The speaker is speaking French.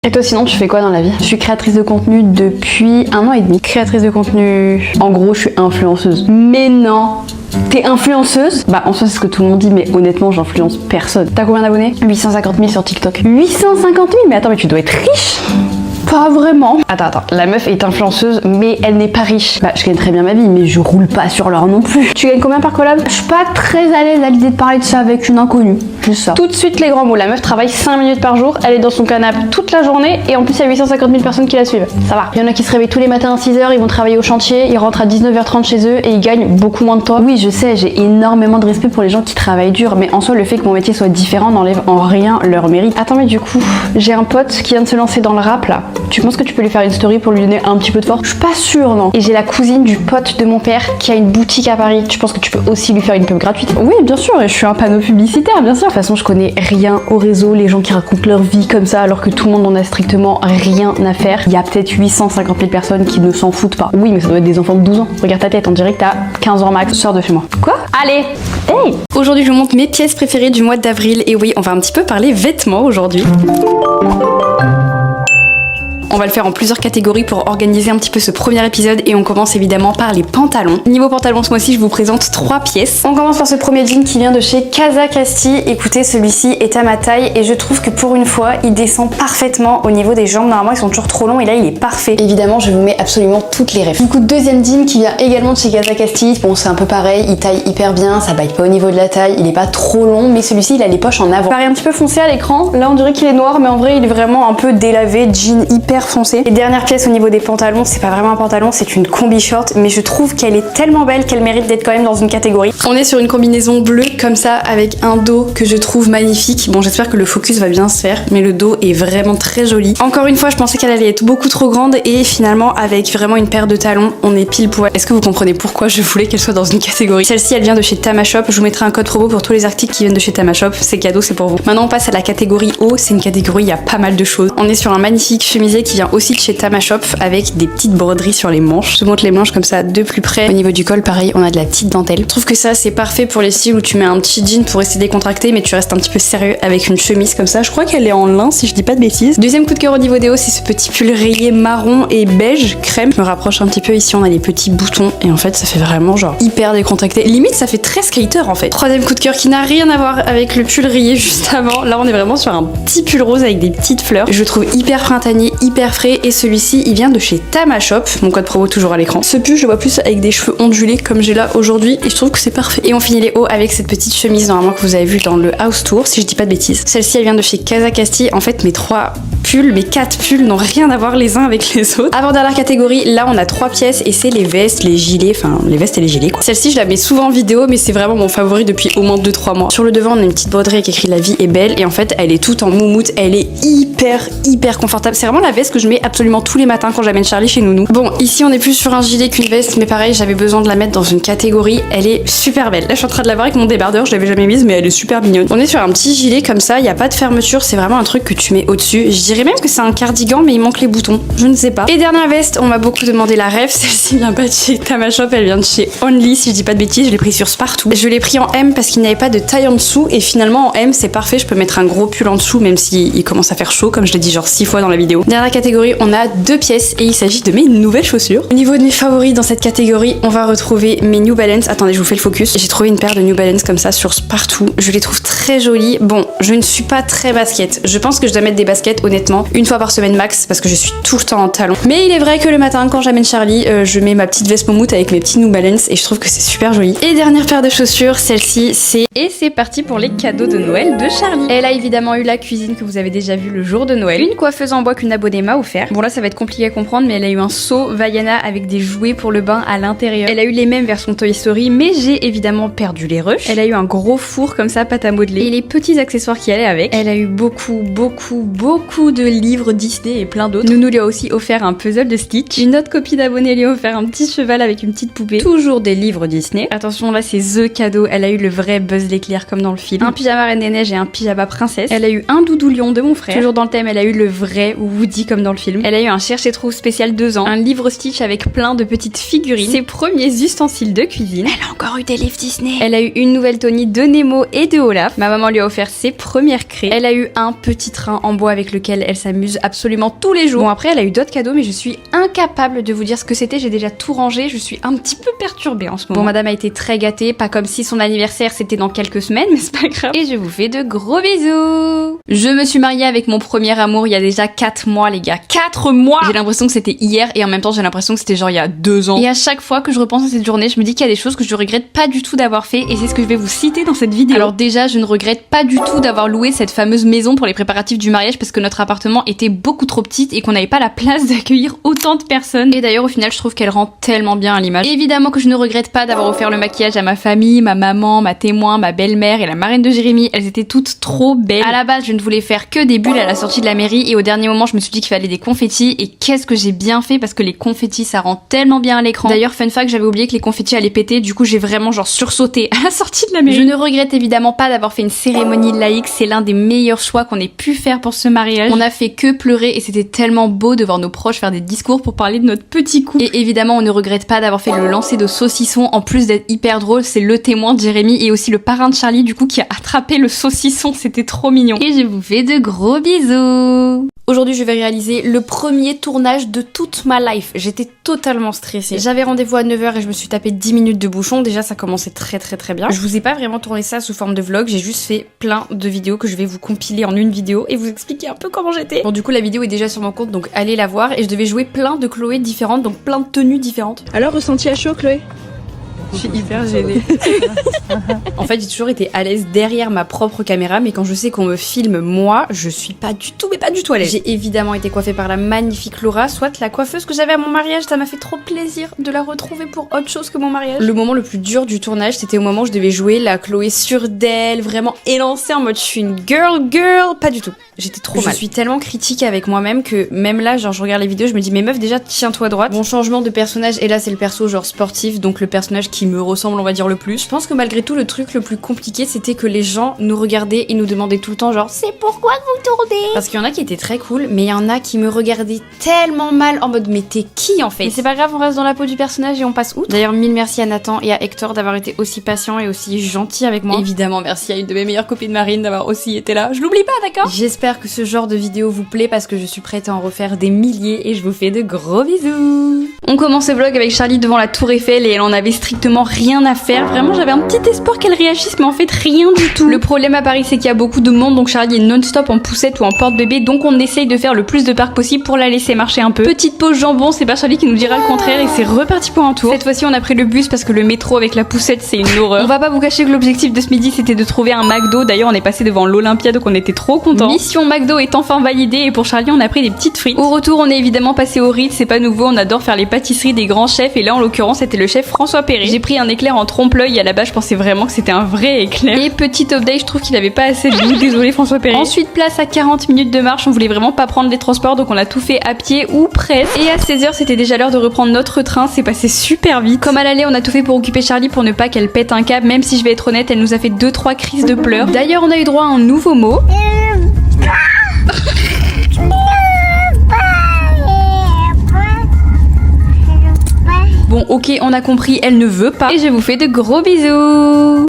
Et toi sinon tu fais quoi dans la vie? Je suis créatrice de contenu depuis 1 an et demi. Créatrice de contenu, en gros je suis influenceuse. Mais non! T'es influenceuse? Bah en soi c'est ce que tout le monde dit, mais honnêtement j'influence personne. T'as combien d'abonnés? 850 000 sur TikTok. 850 000? Mais attends, mais tu dois être riche? Pas vraiment. Attends, la meuf est influenceuse mais elle n'est pas riche. Bah je gagne très bien ma vie mais je roule pas sur l'or non plus. Tu gagnes combien par collab? Je suis pas très à l'aise à l'idée de parler de ça avec une inconnue. Juste ça. Tout de suite les grands mots. La meuf travaille 5 minutes par jour, elle est dans son canapé toute la journée et en plus il y a 850 000 personnes qui la suivent. Ça va. Il y en a qui se réveillent tous les matins à 6h, ils vont travailler au chantier, ils rentrent à 19h30 chez eux et ils gagnent beaucoup moins de temps. Oui je sais, j'ai énormément de respect pour les gens qui travaillent dur, mais en soi le fait que mon métier soit différent n'enlève en rien leur mérite. Attends mais du coup, j'ai un pote qui vient de se lancer dans le rap là. Tu penses que tu peux lui faire une story pour lui donner un petit peu de force? Je suis pas sûre non. Et j'ai la cousine du pote de mon père qui a une boutique à Paris. Tu penses que tu peux aussi lui faire une pub gratuite? Oui bien sûr, et je suis un panneau publicitaire bien sûr. De toute façon je connais rien au réseau, les gens qui racontent leur vie comme ça alors que tout le monde en a strictement rien à faire. Il y a peut-être 850 000 personnes qui ne s'en foutent pas. Oui mais ça doit être des enfants de 12 ans. Regarde ta tête, on dirait que t'as 15 ans max. Sors de chez moi. Quoi? Allez! Hey! Aujourd'hui je vous montre mes pièces préférées du mois d'avril. Et oui, on va un petit peu parler vêtements aujourd'hui. On va le faire en plusieurs catégories pour organiser un petit peu ce premier épisode et on commence évidemment par les pantalons. Niveau pantalon, ce mois-ci, je vous présente 3 pièces. On commence par ce premier jean qui vient de chez Casa Casti. Écoutez, celui-ci est à ma taille et je trouve que pour une fois, il descend parfaitement au niveau des jambes. Normalement, ils sont toujours trop longs et là, il est parfait. Évidemment, je vous mets absolument toutes les refs. Du coup, deuxième jean qui vient également de chez Casa Casti. Bon, c'est un peu pareil, il taille hyper bien, ça baille pas au niveau de la taille, il est pas trop long, mais celui-ci, il a les poches en avant. Pareil, un petit peu foncé à l'écran. Là, on dirait qu'il est noir, mais en vrai, il est vraiment un peu délavé, jean hyper foncé. Et dernière pièce au niveau des pantalons, c'est pas vraiment un pantalon, c'est une combi short, mais je trouve qu'elle est tellement belle qu'elle mérite d'être quand même dans une catégorie. On est sur une combinaison bleue comme ça avec un dos que je trouve magnifique. Bon, j'espère que le focus va bien se faire, mais le dos est vraiment très joli. Encore une fois, je pensais qu'elle allait être beaucoup trop grande et finalement avec vraiment une paire de talons, on est pile poil. Est-ce que vous comprenez pourquoi je voulais qu'elle soit dans une catégorie? Celle-ci, elle vient de chez Tamashop. Je vous mettrai un code promo pour tous les articles qui viennent de chez Tamashop. C'est cadeau, c'est pour vous. Maintenant, on passe à la catégorie haut. C'est une catégorie, il y a pas mal de choses. On est sur un magnifique chemisier qui vient aussi de chez Tamashop avec des petites broderies sur les manches. Je vous montre les manches comme ça de plus près. Au niveau du col, pareil, on a de la petite dentelle. Je trouve que ça, c'est parfait pour les styles où tu mets un petit jean pour rester décontracté, mais tu restes un petit peu sérieux avec une chemise comme ça. Je crois qu'elle est en lin, si je dis pas de bêtises. Deuxième coup de cœur au niveau des hauts, c'est ce petit pull rayé marron et beige crème. Je me rapproche un petit peu ici, on a les petits boutons et en fait, ça fait vraiment genre hyper décontracté. Limite, ça fait très skater en fait. Troisième coup de cœur qui n'a rien à voir avec le pull rayé juste avant. Là, on est vraiment sur un petit pull rose avec des petites fleurs. Je le trouve hyper printanier, hyper frais et celui-ci, il vient de chez Tamashop. Mon code promo toujours à l'écran. Ce pull, je le vois plus avec des cheveux ondulés comme j'ai là aujourd'hui et je trouve que c'est parfait. Et on finit les hauts avec cette petite chemise normalement que vous avez vue dans le house tour, si je dis pas de bêtises. Celle-ci, elle vient de chez Casa Casti. En fait, mes 4 pulls n'ont rien à voir les uns avec les autres. Avant dernière catégorie, là on a 3 pièces et c'est les vestes, les gilets, enfin les vestes et les gilets quoi. Celle-ci je la mets souvent en vidéo mais c'est vraiment mon favori depuis au moins 2-3 mois. Sur le devant on a une petite broderie avec écrit la vie est belle et en fait elle est toute en moumoute, elle est hyper confortable. C'est vraiment la veste que je mets absolument tous les matins quand j'amène Charlie chez Nounou. Bon ici on est plus sur un gilet qu'une veste mais pareil j'avais besoin de la mettre dans une catégorie, elle est super belle. Là je suis en train de la voir avec mon débardeur, je l'avais jamais mise mais elle est super mignonne. On est sur un petit gilet comme ça, il n'y a pas de fermeture, c'est vraiment un truc que tu mets au-dessus. Je dirais même que c'est un cardigan mais il manque les boutons, je ne sais pas. Et dernière veste, on m'a beaucoup demandé la ref, celle-ci vient pas de chez Tamashop, elle vient de chez Only si je dis pas de bêtises, je l'ai pris sur Spartoo. Je l'ai pris en M parce qu'il n'y avait pas de taille en dessous et finalement en M c'est parfait, je peux mettre un gros pull en dessous même s'il commence à faire chaud comme je l'ai dit genre 6 fois dans la vidéo. Dernière catégorie, on a 2 pièces et il s'agit de mes nouvelles chaussures. Au niveau de mes favoris dans cette catégorie, on va retrouver mes New Balance. Attendez, je vous fais le focus. J'ai trouvé une paire de New Balance comme ça sur Spartoo. Je les trouve très jolies. Bon, je ne suis pas très basket. Je pense que je dois mettre des baskets honnêtement une fois par semaine max parce que je suis tout le temps en talons. Mais il est vrai que le matin quand j'amène Charlie, je mets ma petite veste moumoute avec mes petits New Balance et je trouve que c'est super joli. Et dernière paire de chaussures, celle-ci c'est... Et c'est parti pour les cadeaux de Noël de Charlie. Elle a évidemment eu la cuisine que vous avez déjà vue le jour de Noël. Une coiffeuse en bois qu'une abonnée m'a offert. Bon là ça va être compliqué à comprendre mais elle a eu un seau Vaiana avec des jouets pour le bain à l'intérieur. Elle a eu les mêmes versions Toy Story mais j'ai évidemment perdu les rushs. Elle a eu un gros four comme ça, pâte à modeler et les petits accessoires qui allaient avec. Elle a eu beaucoup de livres Disney et plein d'autres. Nounou lui a aussi offert un puzzle de Stitch. Une autre copine d'abonnée lui a offert un petit cheval avec une petite poupée. Toujours des livres Disney. Attention là c'est The cadeau. Elle a eu le vrai Buzz l'éclair comme dans le film. Un pyjama Reine des Neiges et un pyjama princesse. Elle a eu un doudou lion de mon frère. Toujours dans le thème, elle a eu le vrai Woody comme dans le film. Elle a eu un cherche et trouve spécial 2 ans. Un livre Stitch avec plein de petites figurines. Ses premiers ustensiles de cuisine. Elle a encore eu des livres Disney. Elle a eu une nouvelle Tony de Nemo et de Olaf. Ma maman lui a offert ses premières craies. Elle a eu un petit train en bois avec lequel elle s'amuse absolument tous les jours. Bon après elle a eu d'autres cadeaux mais je suis incapable de vous dire ce que c'était, j'ai déjà tout rangé, je suis un petit peu perturbée en ce moment. Bon madame a été très gâtée, pas comme si son anniversaire c'était dans quelques semaines mais c'est pas grave. Et je vous fais de gros bisous. Je me suis mariée avec mon premier amour il y a déjà 4 mois les gars, 4 mois. J'ai l'impression que c'était hier et en même temps j'ai l'impression que c'était genre il y a 2 ans. Et à chaque fois que je repense à cette journée, je me dis qu'il y a des choses que je regrette pas du tout d'avoir fait et c'est ce que je vais vous citer dans cette vidéo. Alors déjà, je ne regrette pas du tout d'avoir loué cette fameuse maison pour les préparatifs du mariage parce que notre appartement était beaucoup trop petit et qu'on n'avait pas la place d'accueillir autant de personnes. Et d'ailleurs, au final, je trouve qu'elle rend tellement bien à l'image. Évidemment que je ne regrette pas d'avoir offert le maquillage à ma famille, ma maman, ma témoin, ma belle-mère et la marraine de Jérémy. Elles étaient toutes trop belles. À la base, je ne voulais faire que des bulles à la sortie de la mairie et au dernier moment, je me suis dit qu'il fallait des confettis et qu'est-ce que j'ai bien fait parce que les confettis, ça rend tellement bien à l'écran. D'ailleurs, fun fact, j'avais oublié que les confettis allaient péter, du coup, j'ai vraiment genre sursauté à la sortie de la mairie. Je ne regrette évidemment pas d'avoir fait une cérémonie laïque, c'est l'un des meilleurs choix qu'on ait pu faire pour ce mariage. On a fait que pleurer et c'était tellement beau de voir nos proches faire des discours pour parler de notre petit couple. Et évidemment, on ne regrette pas d'avoir fait le lancer de saucisson, en plus d'être hyper drôle, c'est le témoin de Jérémy et aussi le parrain de Charlie du coup qui a attrapé le saucisson, c'était trop mignon. Et je vous fais de gros bisous. Aujourd'hui, je vais réaliser le premier tournage de toute ma life. J'étais totalement stressée. J'avais rendez-vous à 9h et je me suis tapé 10 minutes de bouchon. Déjà, ça commençait très bien. Je vous ai pas vraiment tourné ça sous forme de vlog. J'ai juste fait plein de vidéos que je vais vous compiler en une vidéo et vous expliquer un peu comment j'étais. Bon, du coup, la vidéo est déjà sur mon compte, donc allez la voir. Et je devais jouer plein de Chloé différentes, donc plein de tenues différentes. Alors, ressenti à chaud, Chloé? Je suis hyper gênée. En fait, j'ai toujours été à l'aise derrière ma propre caméra, mais quand je sais qu'on me filme moi, je suis pas du tout, mais pas du tout à l'aise. J'ai évidemment été coiffée par la magnifique Laura, soit la coiffeuse que j'avais à mon mariage. Ça m'a fait trop plaisir de la retrouver pour autre chose que mon mariage. Le moment le plus dur du tournage, c'était au moment où je devais jouer la Chloé sûre d'elle, vraiment élancée en mode je suis une girl, pas du tout. J'étais trop mal. Je suis tellement critique avec moi-même que même là, genre je regarde les vidéos, je me dis mais meuf déjà tiens-toi droite. Bon changement de personnage et là c'est le perso genre sportif, donc le personnage qui me ressemble on va dire le plus. Je pense que malgré tout le truc le plus compliqué c'était que les gens nous regardaient et nous demandaient tout le temps genre c'est pourquoi vous tournez. Parce qu'il y en a qui étaient très cool mais il y en a qui me regardaient tellement mal en mode mais t'es qui en fait. Mais c'est pas grave, on reste dans la peau du personnage et on passe outre. D'ailleurs mille merci à Nathan et à Hector d'avoir été aussi patients et aussi gentils avec moi. Évidemment merci à une de mes meilleures copines Marine d'avoir aussi été là. Je l'oublie pas, d'accord. J'espère que ce genre de vidéo vous plaît parce que je suis prête à en refaire des milliers et je vous fais de gros bisous. On commence ce vlog avec Charlie devant la tour Eiffel et elle en avait strictement rien à faire. Vraiment j'avais un petit espoir qu'elle réagisse mais en fait rien du tout. Le problème à Paris c'est qu'il y a beaucoup de monde donc Charlie est non-stop en poussette ou en porte-bébé donc on essaye de faire le plus de parcs possible pour la laisser marcher un peu. Petite pause jambon, c'est pas Charlie qui nous dira le contraire et c'est reparti pour un tour. Cette fois-ci on a pris le bus parce que le métro avec la poussette c'est une horreur. On va pas vous cacher que l'objectif de ce midi c'était de trouver un McDo. D'ailleurs on est passé devant l'Olympia donc on était trop contents. Mission McDo est enfin validée et pour Charlie on a pris des petites frites. Au retour on est évidemment passé au Ritz, c'est pas nouveau, on adore faire les pâtisseries des grands chefs et là en l'occurrence c'était le chef François Perret. J'ai pris un éclair en trompe-l'œil et à la base je pensais vraiment que c'était un vrai éclair. Et petit update, je trouve qu'il avait pas assez de goût, désolé François Perret. Ensuite place à 40 minutes de marche, on voulait vraiment pas prendre les transports donc on a tout fait à pied ou presque. Et à 16h c'était déjà l'heure de reprendre notre train, c'est passé super vite. Comme à l'aller on a tout fait pour occuper Charlie pour ne pas qu'elle pète un câble, même si je vais être honnête elle nous a fait 2-3 crises de pleurs. D'ailleurs on a eu droit à un nouveau mot. Bon ok on a compris, elle ne veut pas. Et je vous fais de gros bisous.